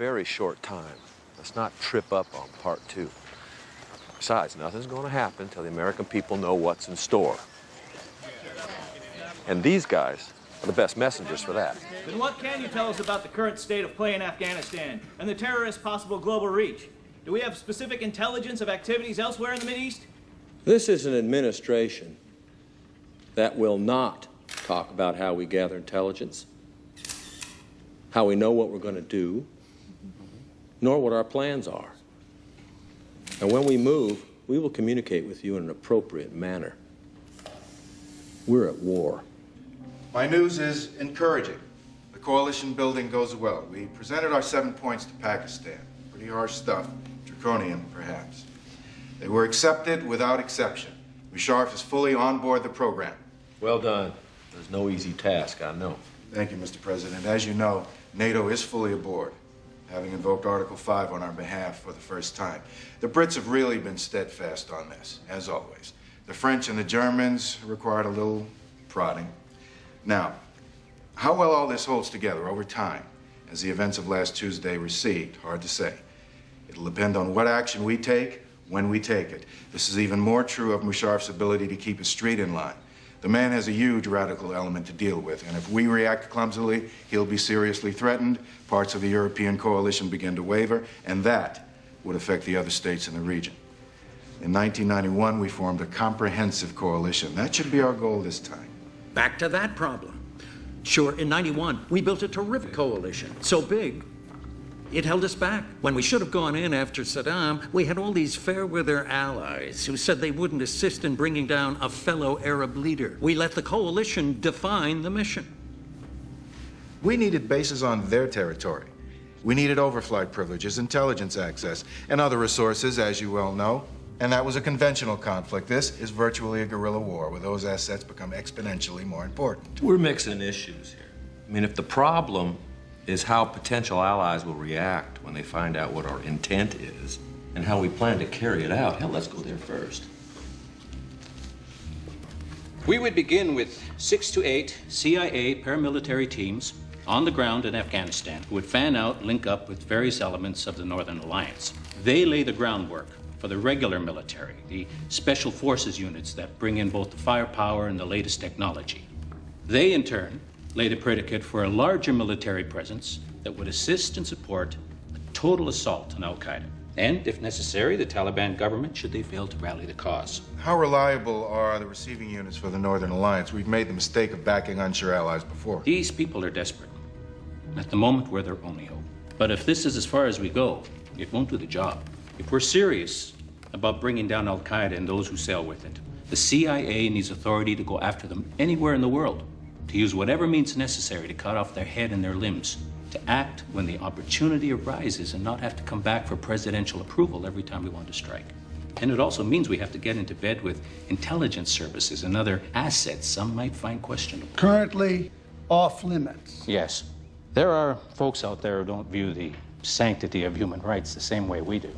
very short time. Let's not trip up on part two. Besides, nothing's going to happen till the American people know what's in store. And these guys are the best messengers for that. Then what can you tell us about the current state of play in Afghanistan and the terrorists' possible global reach? Do we have specific intelligence of activities elsewhere in the Mideast? This is an administration that will not talk about how we gather intelligence, how we know what we're going to do, nor what our plans are. And when we move, we will communicate with you in an appropriate manner. We're at war. My news is encouraging. The coalition building goes well. We presented our 7 points to Pakistan. Pretty harsh stuff, draconian perhaps. They were accepted without exception. Musharraf is fully on board the program. Well done. There's no easy task, I know. Thank you, Mr. President. As you know, NATO is fully aboard, having invoked Article 5 on our behalf for the first time. The Brits have really been steadfast on this, as always. The French and the Germans required a little prodding. Now, how well all this holds together over time, as the events of last Tuesday recede, hard to say. It'll depend on what action we take, when we take it. This is even more true of Musharraf's ability to keep his street in line. The man has a huge radical element to deal with, and if we react clumsily, he'll be seriously threatened, parts of the European coalition begin to waver, and that would affect the other states in the region. In 1991, we formed a comprehensive coalition. That should be our goal this time. Back to that problem. Sure, in 91, we built a terrific coalition, so big, it held us back. When we should have gone in after Saddam, we had all these fair-weather allies who said they wouldn't assist in bringing down a fellow Arab leader. We let the coalition define the mission. We needed bases on their territory. We needed overflight privileges, intelligence access, and other resources, as you well know. And that was a conventional conflict. This is virtually a guerrilla war, where those assets become exponentially more important. We're mixing issues here. I mean, if the problem is how potential allies will react when they find out what our intent is and how we plan to carry it out, hell, let's go there first. We would begin with 6 to 8 CIA paramilitary teams on the ground in Afghanistan who would fan out, link up with various elements of the Northern Alliance. They lay the groundwork for the regular military, the special forces units that bring in both the firepower and the latest technology. They, in turn, lay the predicate for a larger military presence that would assist and support a total assault on al-Qaeda. And, if necessary, the Taliban government, should they fail to rally the cause. How reliable are the receiving units for the Northern Alliance? We've made the mistake of backing unsure allies before. These people are desperate. At the moment, we're their only hope. But if this is as far as we go, it won't do the job. If we're serious about bringing down al-Qaeda and those who sail with it, the CIA needs authority to go after them anywhere in the world, to use whatever means necessary to cut off their head and their limbs, to act when the opportunity arises and not have to come back for presidential approval every time we want to strike. And it also means we have to get into bed with intelligence services and other assets some might find questionable. Currently off limits. Yes. There are folks out there who don't view the sanctity of human rights the same way we do.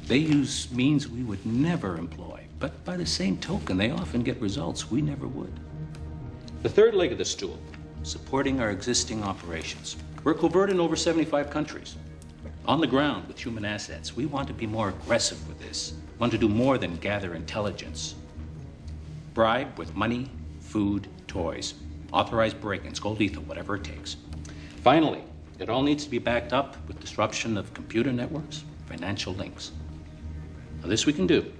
They use means we would never employ, but by the same token, they often get results we never would. The third leg of the stool, supporting our existing operations. We're covert in over 75 countries. On the ground with human assets, we want to be more aggressive with this. We want to do more than gather intelligence. Bribe with money, food, toys. Authorize break-ins, go lethal, whatever it takes. Finally, it all needs to be backed up with disruption of computer networks, financial links. Now, this we can do,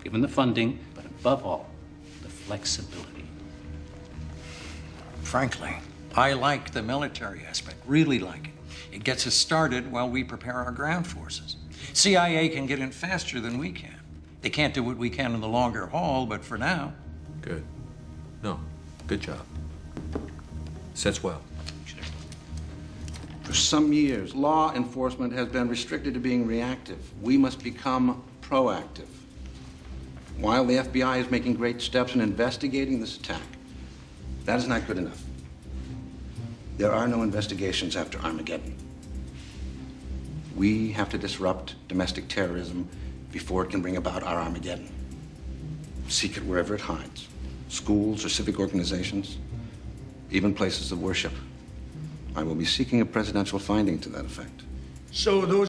given the funding, but above all, the flexibility. Frankly, I like the military aspect, really like it. It gets us started while we prepare our ground forces. CIA can get in faster than we can. They can't do what we can in the longer haul, but for now. Good. No, good job. Sets well. For some years, law enforcement has been restricted to being reactive. We must become proactive. While the FBI is making great steps in investigating this attack, that is not good enough. There are no investigations after Armageddon. We have to disrupt domestic terrorism before it can bring about our Armageddon. Seek it wherever it hides. Schools or civic organizations, even places of worship. I will be seeking a presidential finding to that effect. So those